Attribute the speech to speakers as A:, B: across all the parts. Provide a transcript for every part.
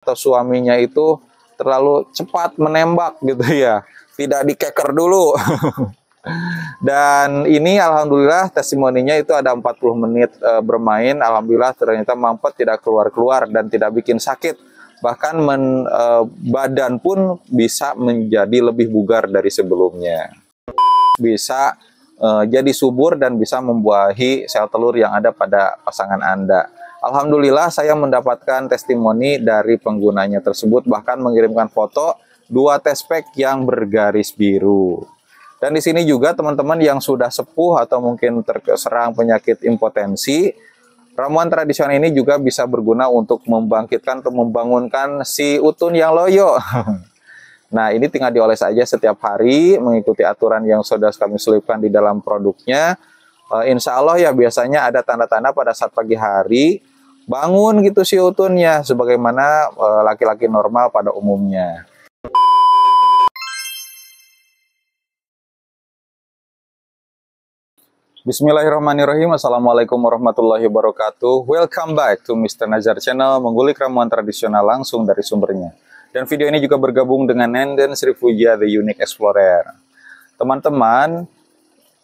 A: atau suaminya itu terlalu cepat menembak gitu ya, tidak dikeker dulu. Dan ini alhamdulillah testimoninya itu ada 40 menit bermain, alhamdulillah ternyata mampet, tidak keluar-keluar dan tidak bikin sakit. Bahkan badan pun bisa menjadi lebih bugar dari sebelumnya. Bisa jadi subur dan bisa membuahi sel telur yang ada pada pasangan Anda. Alhamdulillah saya mendapatkan testimoni dari penggunanya tersebut, bahkan mengirimkan foto 2 test pack yang bergaris biru. Dan di sini juga teman-teman yang sudah sepuh atau mungkin terserang penyakit impotensi, ramuan tradisional ini juga bisa berguna untuk membangkitkan atau membangunkan si utun yang loyo. Nah, ini tinggal dioles aja setiap hari, mengikuti aturan yang sudah kami selipkan di dalam produknya. Insya Allah ya biasanya ada tanda-tanda pada saat pagi hari, bangun gitu si utunnya, sebagaimana laki-laki normal pada umumnya. Bismillahirrahmanirrahim. Assalamualaikum warahmatullahi wabarakatuh. Welcome back to Mr. Nazar Channel, mengulik ramuan tradisional langsung dari sumbernya. Dan video ini juga bergabung dengan Nenden Sri Puja The Unique Explorer. Teman-teman,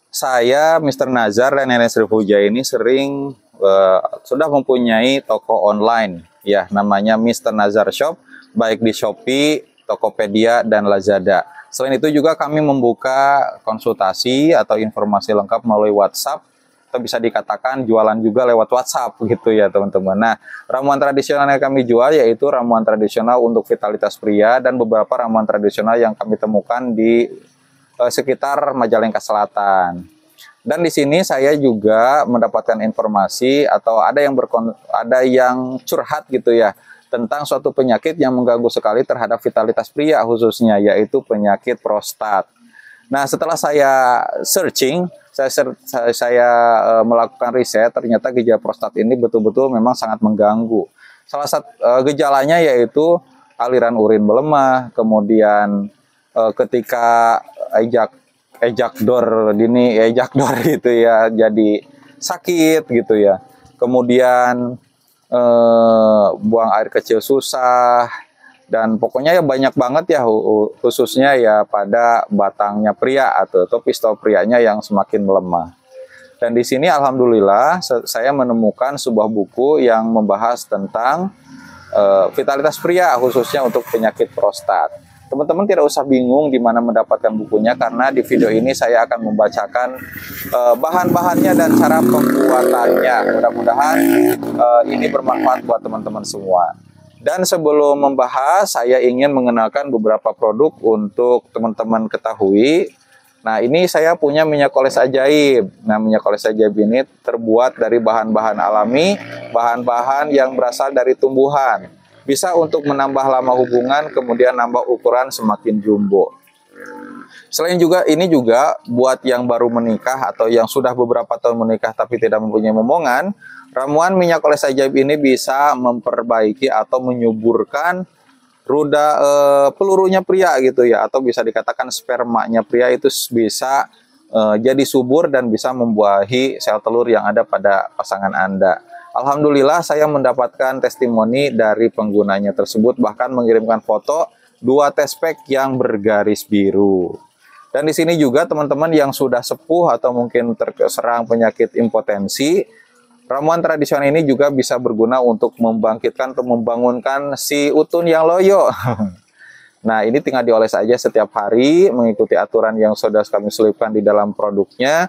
A: saya Mr. Nazar dan Nenden Sri Puja ini sering sudah mempunyai toko online ya, namanya Mr. Nazar Shop, baik di Shopee, Tokopedia, dan Lazada. Selain itu juga kami membuka konsultasi atau informasi lengkap melalui WhatsApp, atau bisa dikatakan jualan juga lewat WhatsApp gitu ya teman-teman. Nah, ramuan tradisional yang kami jual yaitu ramuan tradisional untuk vitalitas pria dan beberapa ramuan tradisional yang kami temukan di sekitar Majalengka Selatan. Dan di sini saya juga mendapatkan informasi atau ada yang curhat gitu ya, tentang suatu penyakit yang mengganggu sekali terhadap vitalitas pria khususnya, yaitu penyakit prostat. Nah, setelah saya searching, saya melakukan riset, ternyata gejala prostat ini betul-betul memang sangat mengganggu. Salah satu gejalanya yaitu aliran urin melemah, kemudian ketika ejakdor gitu ya, jadi sakit gitu ya. Kemudian buang air kecil susah, dan pokoknya ya banyak banget ya, khususnya ya pada batangnya pria atau pistol prianya yang semakin melemah. Dan di sini alhamdulillah saya menemukan sebuah buku yang membahas tentang vitalitas pria khususnya untuk penyakit prostat. Teman-teman tidak usah bingung di mana mendapatkan bukunya, karena di video ini saya akan membacakan bahan-bahannya dan cara pembuatannya. Mudah-mudahan ini bermanfaat buat teman-teman semua. Dan sebelum membahas, saya ingin mengenalkan beberapa produk untuk teman-teman ketahui. Nah, ini saya punya minyak oles ajaib. Nah, minyak oles ajaib ini terbuat dari bahan-bahan alami, bahan-bahan yang berasal dari tumbuhan. Bisa untuk menambah lama hubungan, kemudian nambah ukuran semakin jumbo. Selain juga, ini juga buat yang baru menikah atau yang sudah beberapa tahun menikah tapi tidak mempunyai momongan, ramuan minyak oles ajaib ini bisa memperbaiki atau menyuburkan pelurunya pria gitu ya, atau bisa dikatakan spermanya pria itu bisa jadi subur dan bisa membuahi sel telur yang ada pada pasangan Anda. Alhamdulillah saya mendapatkan testimoni dari penggunanya tersebut, bahkan mengirimkan foto 2 test pack yang bergaris biru. Dan di sini juga teman-teman yang sudah sepuh atau mungkin terserang penyakit impotensi, ramuan tradisional ini juga bisa berguna untuk membangkitkan atau membangunkan si utun yang loyo. Nah, ini tinggal dioles aja setiap hari, mengikuti aturan yang sudah kami selipkan di dalam produknya.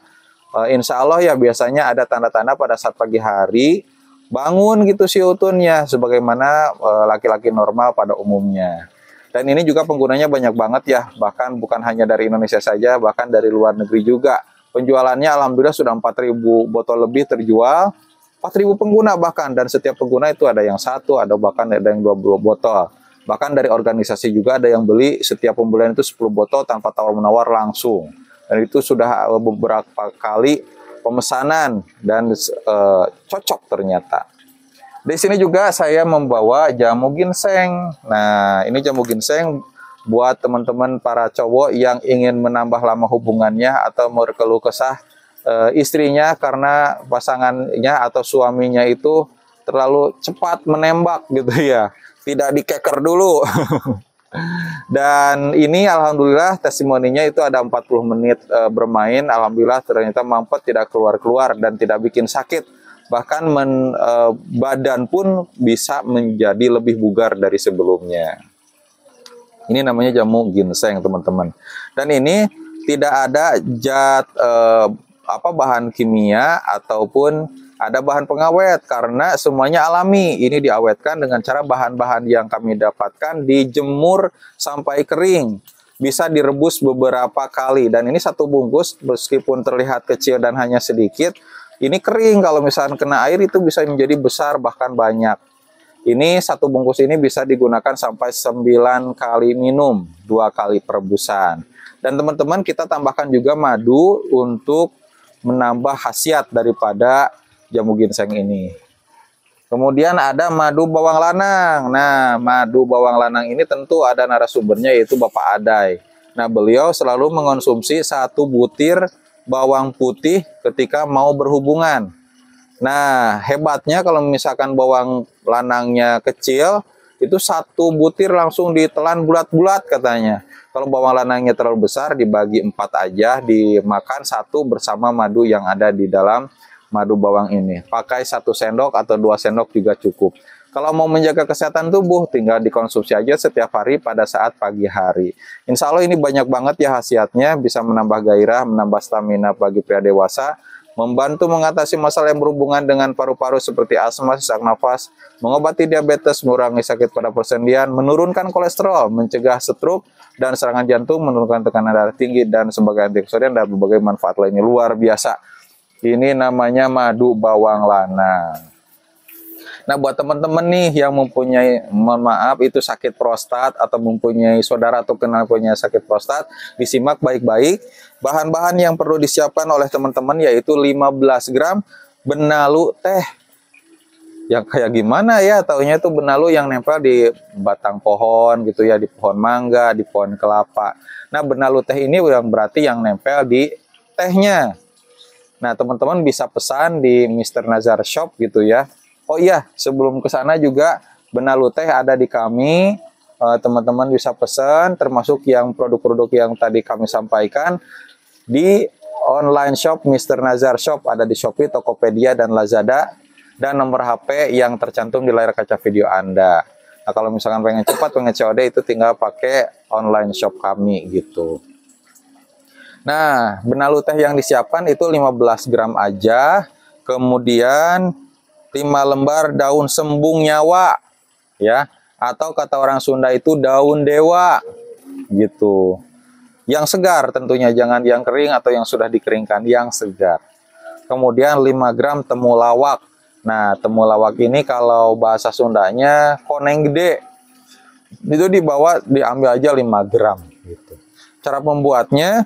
A: Insya Allah ya biasanya ada tanda-tanda pada saat pagi hari, bangun gitu si utunnya, sebagaimana laki-laki normal pada umumnya. Dan ini juga penggunanya banyak banget ya, bahkan bukan hanya dari Indonesia saja, bahkan dari luar negeri juga. Penjualannya alhamdulillah sudah 4.000 botol lebih terjual, 4.000 pengguna bahkan, dan setiap pengguna itu ada yang 1, ada bahkan ada yang 20 botol. Bahkan dari organisasi juga ada yang beli setiap pembelian itu 10 botol tanpa tawar-menawar langsung. Dan itu sudah beberapa kali pemesanan dan cocok ternyata. Di sini juga saya membawa jamu ginseng. Nah, ini jamu ginseng buat teman-teman para cowok yang ingin menambah lama hubungannya atau berkeluh kesah istrinya karena pasangannya atau suaminya itu terlalu cepat menembak gitu ya, tidak dikeker dulu. Dan ini alhamdulillah testimoninya itu ada 40 menit bermain. Alhamdulillah ternyata mampet, tidak keluar-keluar dan tidak bikin sakit. Bahkan badan pun bisa menjadi lebih bugar dari sebelumnya. Ini namanya jamu ginseng, teman-teman. Dan ini tidak ada zat bahan kimia ataupun ada bahan pengawet, karena semuanya alami. Ini diawetkan dengan cara bahan-bahan yang kami dapatkan dijemur sampai kering. Bisa direbus beberapa kali. Dan ini satu bungkus meskipun terlihat kecil dan hanya sedikit, ini kering. Kalau misalnya kena air itu bisa menjadi besar bahkan banyak. Ini satu bungkus ini bisa digunakan sampai 9 kali minum, 2 kali perebusan. Dan teman-teman, kita tambahkan juga madu untuk menambah khasiat daripada jamu ginseng ini. Kemudian ada madu bawang lanang. Nah, madu bawang lanang ini tentu ada narasumbernya, yaitu Bapak Adai. Nah, beliau selalu mengonsumsi 1 butir bawang putih ketika mau berhubungan. Nah, hebatnya kalau misalkan bawang lanangnya kecil, itu 1 butir langsung ditelan bulat-bulat katanya. Kalau bawang lanangnya terlalu besar, dibagi 4 aja, dimakan 1 bersama madu yang ada di dalam madu bawang ini. Pakai 1 sendok atau 2 sendok juga cukup. Kalau mau menjaga kesehatan tubuh, tinggal dikonsumsi aja setiap hari pada saat pagi hari. Insya Allah ini banyak banget ya khasiatnya, bisa menambah gairah, menambah stamina bagi pria dewasa, membantu mengatasi masalah yang berhubungan dengan paru-paru seperti asma, sesak nafas, mengobati diabetes, mengurangi sakit pada persendian, menurunkan kolesterol, mencegah stroke dan serangan jantung, menurunkan tekanan darah tinggi, dan sebagai antioksidan dan berbagai manfaat lainnya. Luar biasa. Ini namanya madu bawang lanang. Nah, buat teman-teman nih yang mempunyai, mohon maaf, itu sakit prostat atau mempunyai saudara atau kenal punya sakit prostat, disimak baik-baik. Bahan-bahan yang perlu disiapkan oleh teman-teman yaitu 15 gram benalu teh. Yang kayak gimana ya, taunya itu benalu yang nempel di batang pohon gitu ya, di pohon mangga, di pohon kelapa. Nah, benalu teh ini yang berarti yang nempel di tehnya. Nah, teman-teman bisa pesan di Mr. Nazar Shop gitu ya. Oh iya, sebelum ke sana juga benalu teh ada di kami. Teman-teman bisa pesan, termasuk yang produk-produk yang tadi kami sampaikan di online shop Mr. Nazar Shop, ada di Shopee, Tokopedia, dan Lazada. Dan nomor HP yang tercantum di layar kaca video Anda. Nah, kalau misalkan pengen cepat, pengen COD, itu tinggal pakai online shop kami gitu. Nah, benalu teh yang disiapkan itu 15 gram aja. Kemudian 5 lembar daun sembung nyawa ya, atau kata orang Sunda itu daun dewa gitu. Yang segar tentunya, jangan yang kering atau yang sudah dikeringkan, yang segar. Kemudian 5 gram temulawak. Nah, temulawak ini kalau bahasa Sundanya koneng gede. Itu diambil aja 5 gram gitu. Cara membuatnya,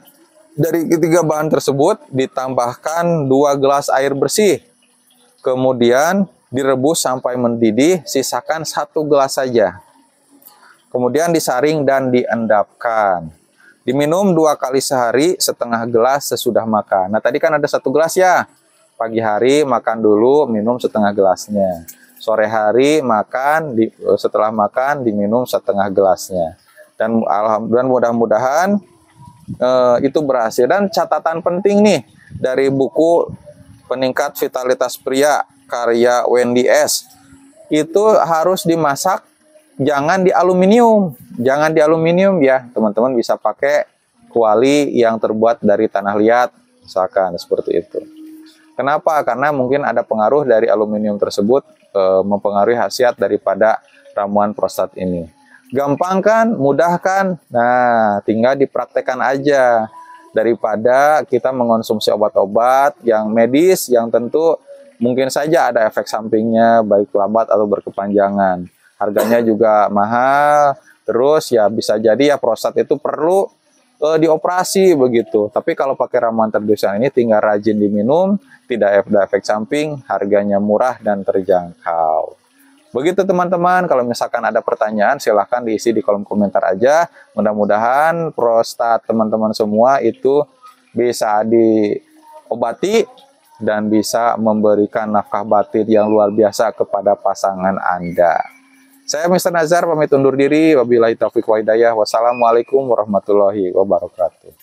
A: dari ketiga bahan tersebut ditambahkan 2 gelas air bersih. Kemudian direbus sampai mendidih, sisakan 1 gelas saja. Kemudian disaring dan diendapkan. Diminum 2 kali sehari, setengah gelas sesudah makan. Nah, tadi kan ada 1 gelas ya. Pagi hari makan dulu, minum setengah gelasnya. Sore hari makan, setelah makan diminum setengah gelasnya. Dan alhamdulillah mudah-mudahan itu berhasil. Dan catatan penting nih dari buku Peningkat Vitalitas Pria karya Wendy S, itu harus dimasak, jangan di aluminium. Jangan di aluminium ya, teman-teman bisa pakai kuali yang terbuat dari tanah liat, misalkan seperti itu. Kenapa? Karena mungkin ada pengaruh dari aluminium tersebut mempengaruhi khasiat daripada ramuan prostat ini. Gampang kan? Mudah kan? Nah, tinggal dipraktekkan aja. Daripada kita mengonsumsi obat-obat yang medis yang tentu mungkin saja ada efek sampingnya, baik lambat atau berkepanjangan. Harganya juga mahal, terus ya bisa jadi ya prostat itu perlu dioperasi begitu. Tapi kalau pakai ramuan tradisional ini tinggal rajin diminum, tidak ada efek samping, harganya murah dan terjangkau. Begitu teman-teman, kalau misalkan ada pertanyaan silahkan diisi di kolom komentar aja. Mudah-mudahan prostat teman-teman semua itu bisa diobati dan bisa memberikan nafkah batin yang luar biasa kepada pasangan Anda. Saya Mr. Nazar pamit undur diri. Wabillahi taufiq wa hidayah. Wassalamualaikum warahmatullahi wabarakatuh.